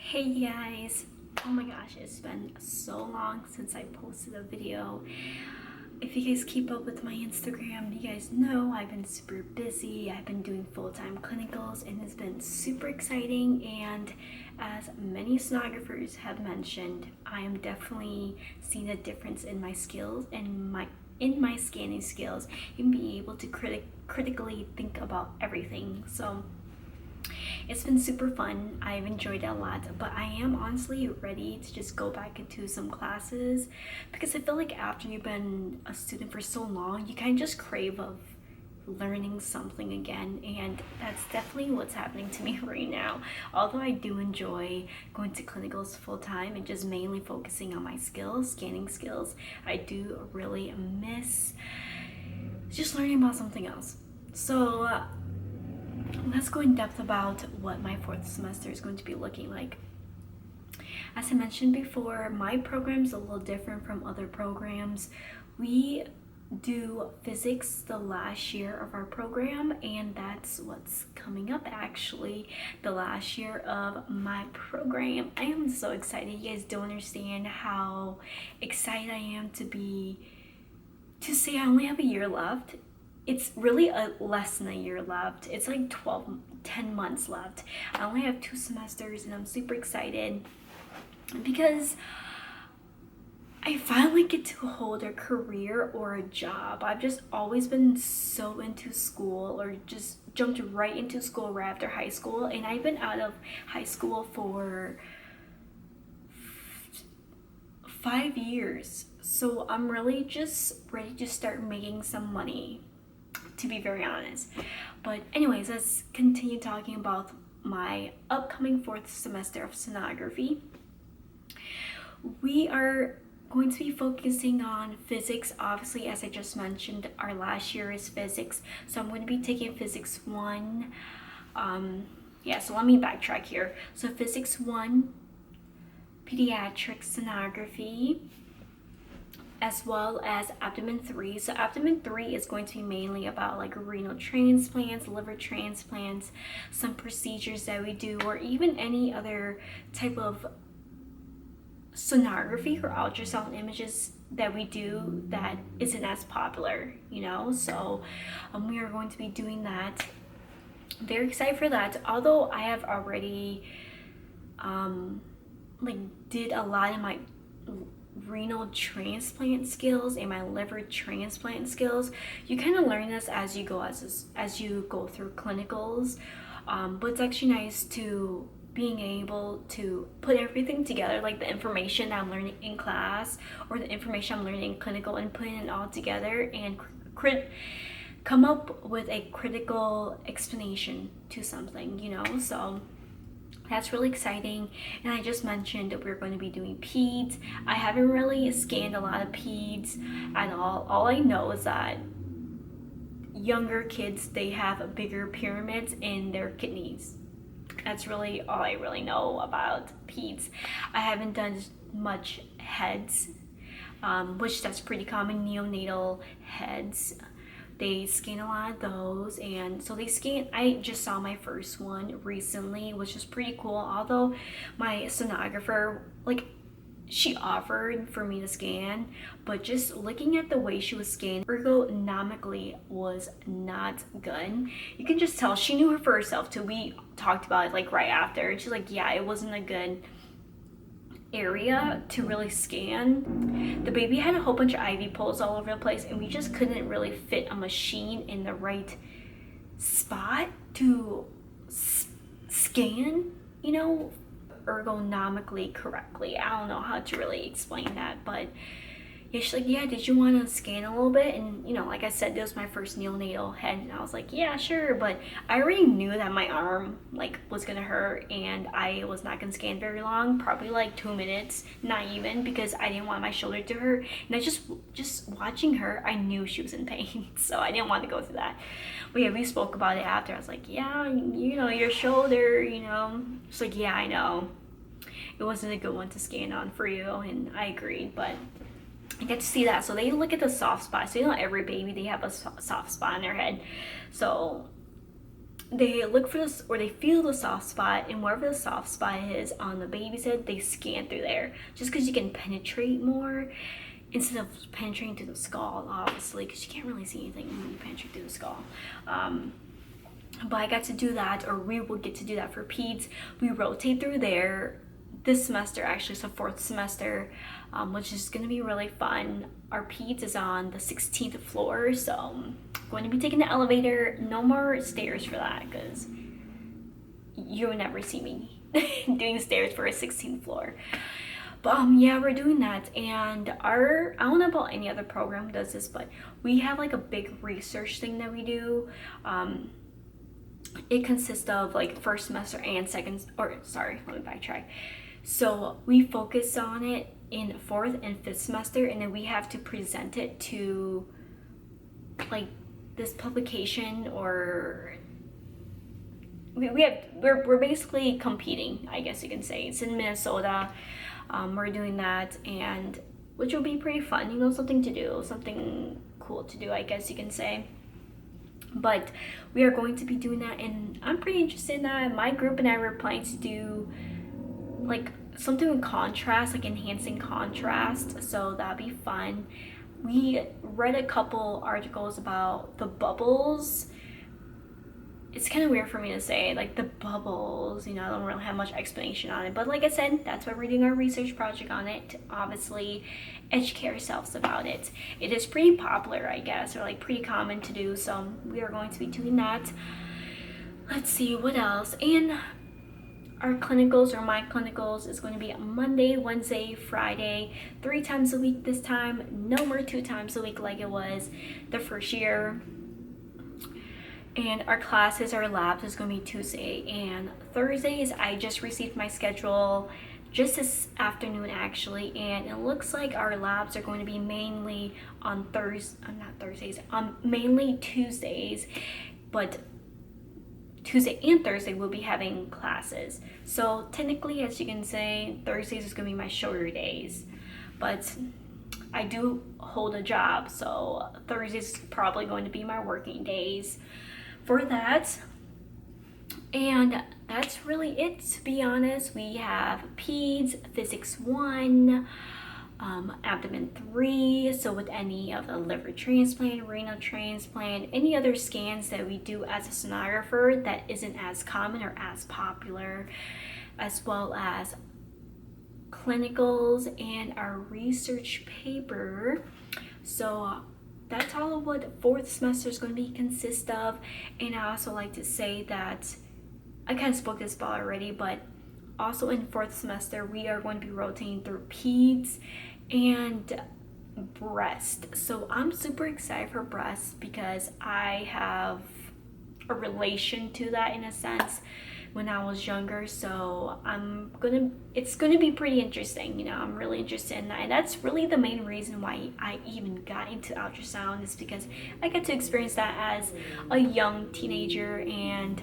Hey guys, oh my gosh, it's been so long since I posted a video. If you guys keep up with my Instagram, you guys know I've been super busy. I've been doing full-time clinicals and it's been super exciting, and as many sonographers have mentioned, I am definitely seeing a difference in my skills and my scanning skills and being able to critically think about everything. So it's been super fun. I've enjoyed it a lot, but I am honestly ready to just go back into some classes because I feel like after you've been a student for so long, you kind of just crave of learning something again, and that's definitely what's happening to me right now. Although I do enjoy going to clinicals full time and just mainly focusing on my skills, scanning skills, I do really miss just learning about something else. So let's go in depth about what my fourth semester is going to be looking like. As I mentioned before, my program is a little different from other programs. We do physics the last year of our program, and that's what's coming up actually, the last year of my program. I am so excited. You guys don't understand how excited I am to say I only have a year left. It's really less than a year left. It's like 10 months left. I only have 2 semesters and I'm super excited because I finally get to hold a career or a job. I've just always been so into school, or just jumped right into school right after high school, and I've been out of high school for 5 years. So I'm really just ready to start making some money, to be very honest. But anyways, let's continue talking about my upcoming 4th semester of sonography. We are going to be focusing on physics. Obviously, as I just mentioned, our last year is physics, so I'm going to be taking physics 1. So let me backtrack here. So physics 1, pediatric sonography, as well as Abdomen 3. So Abdomen 3 is going to be mainly about like renal transplants, liver transplants, some procedures that we do, or even any other type of sonography or ultrasound images that we do that isn't as popular, So we are going to be doing that. Very excited for that. Although I have already did a lot in my renal transplant skills and my liver transplant skills. You kind of learn this as you go through clinicals, but it's actually nice to being able to put everything together, like the information that I'm learning in class or the information I'm learning in clinical, and putting it all together and come up with a critical explanation to something, So that's really exciting. And I just mentioned that we're going to be doing peds. I haven't really scanned a lot of peds at all. All I know is that younger kids, they have bigger pyramids in their kidneys. That's really all I really know about peds. I haven't done much heads, which that's pretty common, neonatal heads. They scan a lot of those, and so they scan. I just saw my first one recently, which is pretty cool. Although my sonographer, she offered for me to scan, but just looking at the way she was scanned, ergonomically was not good. You can just tell she knew her for herself too. We talked about it right after, and she's like, yeah, it wasn't a good area to really scan. The baby had a whole bunch of IV poles all over the place, and we just couldn't really fit a machine in the right spot to scan, ergonomically correctly. I don't know how to really explain that, but yeah, she's like, yeah, did you want to scan a little bit? And like I said, this was my first neonatal head, and I was like, yeah, sure. But I already knew that my arm was gonna hurt, and I was not gonna scan very long, probably 2 minutes, not even, because I didn't want my shoulder to hurt. And I just watching her, I knew she was in pain, so I didn't want to go through that. But yeah, we spoke about it after. I was like, yeah, your shoulder, She's like, yeah, I know, it wasn't a good one to scan on for you, and I agreed. But I get to see that. So they look at the soft spot. So every baby, they have a soft spot in their head. So they look for this, or they feel the soft spot, and wherever the soft spot is on the baby's head, they scan through there, just because you can penetrate more instead of penetrating through the skull, obviously, because you can't really see anything when you penetrate through the skull. But I got to do that, or we will get to do that for peds. We rotate through there this semester, actually, so 4th semester, which is going to be really fun. Our peds is on the 16th floor, so I'm going to be taking the elevator. No more stairs for that, because you will never see me doing stairs for a 16th floor. But yeah, we're doing that. And I don't know about any other program does this, but we have like a big research thing that we do. It consists of like 1st semester and let me backtrack. So we focus on it in 4th and 5th semester, and then we have to present it to like this publication, or we're basically competing, I guess you can say. It's in Minnesota. We're doing that, and which will be pretty fun, you know, something to do, something cool to do, I guess you can say. But we are going to be doing that, and I'm pretty interested in that. My group and I were planning to do like something with contrast, like enhancing contrast, so that'd be fun. We read a couple articles about the bubbles. It's kind of weird for me to say, like, the bubbles, you know, I don't really have much explanation on it, but like I said, that's why we're doing our research project on it, to obviously educate ourselves about it. It is pretty popular, I guess, or like pretty common to do, so we are going to be doing that. Let's see, what else? And our clinicals, or my clinicals, is going to be Monday, Wednesday, Friday, 3 times a week this time. No more 2 times a week like it was the first year. And our classes, our labs, is going to be Tuesday and Thursdays. I just received my schedule just this afternoon, actually, and it looks like our labs are going to be mainly on mainly Tuesdays, but Tuesday and Thursday we'll be having classes. So technically, as you can say, Thursdays is going to be my shorter days, but I do hold a job, so Thursdays is probably going to be my working days for that. And that's really it, to be honest. We have Peds, Physics 1, Abdomen 3, so with any of the liver transplant, renal transplant, any other scans that we do as a sonographer that isn't as common or as popular, as well as clinicals and our research paper. So that's all of what 4th semester is going to be consist of. And I also like to say that I kind of spoke this about already, but also in 4th semester we are going to be rotating through peds and breast. So I'm super excited for breast because I have a relation to that in a sense when I was younger, so it's gonna be pretty interesting. You know, I'm really interested in that, and that's really the main reason why I even got into ultrasound, is because I got to experience that as a young teenager, and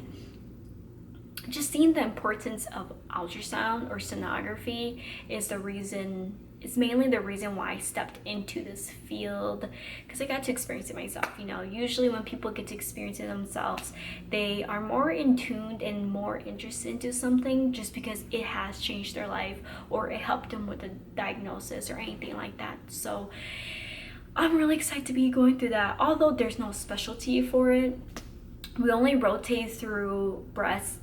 just seeing the importance of ultrasound or sonography is mainly the reason why I stepped into this field, because I got to experience it myself. You know, usually when people get to experience it themselves, they are more in tuned and more interested into something just because it has changed their life or it helped them with a diagnosis or anything like that. So I'm really excited to be going through that. Although there's no specialty for it, we only rotate through breast,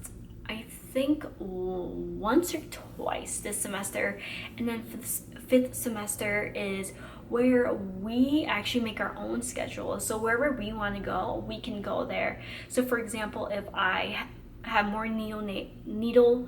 I think, once or twice this semester, and then for the 5th semester is where we actually make our own schedule. So wherever we want to go, we can go there. So for example, if I have more neonatal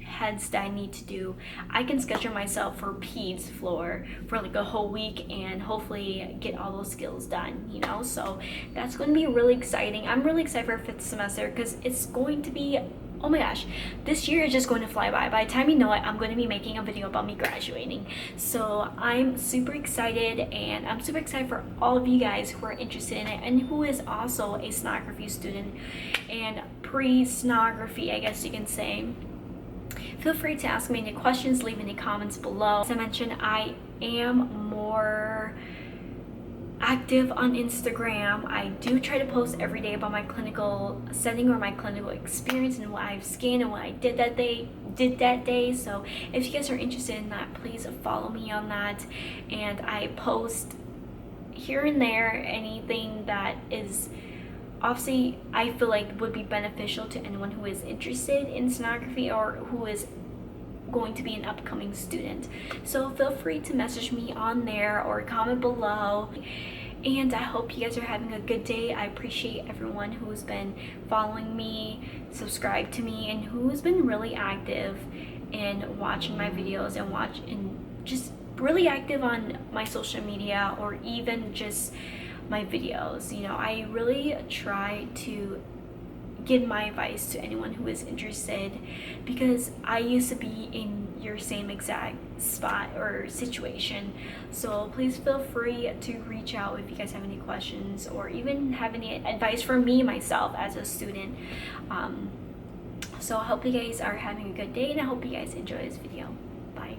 heads that I need to do, I can schedule myself for peds floor for like a whole week and hopefully get all those skills done, you know. So that's going to be really exciting. I'm really excited for 5th semester because it's going to be, oh my gosh, this year is just going to fly by. By the time you know it, I'm going to be making a video about me graduating. So I'm super excited, and I'm super excited for all of you guys who are interested in it and who is also a sonography student and pre-sonography, I guess you can say. Feel free to ask me any questions, leave any comments below. As I mentioned, I am more active on Instagram. I do try to post every day about my clinical setting or my clinical experience and what I've scanned and what I did that day. So if you guys are interested in that, please follow me on that. And I post here and there anything that is obviously I feel like would be beneficial to anyone who is interested in sonography or who is going to be an upcoming student. So feel free to message me on there or comment below. And I hope you guys are having a good day. I appreciate everyone who's been following me, subscribed to me, and who's been really active in watching my videos and just really active on my social media or even just my videos. You know, I really try to give my advice to anyone who is interested, because I used to be in your same exact spot or situation. So please feel free to reach out if you guys have any questions or even have any advice for me myself as a student. So I hope you guys are having a good day, and I hope you guys enjoy this video. Bye.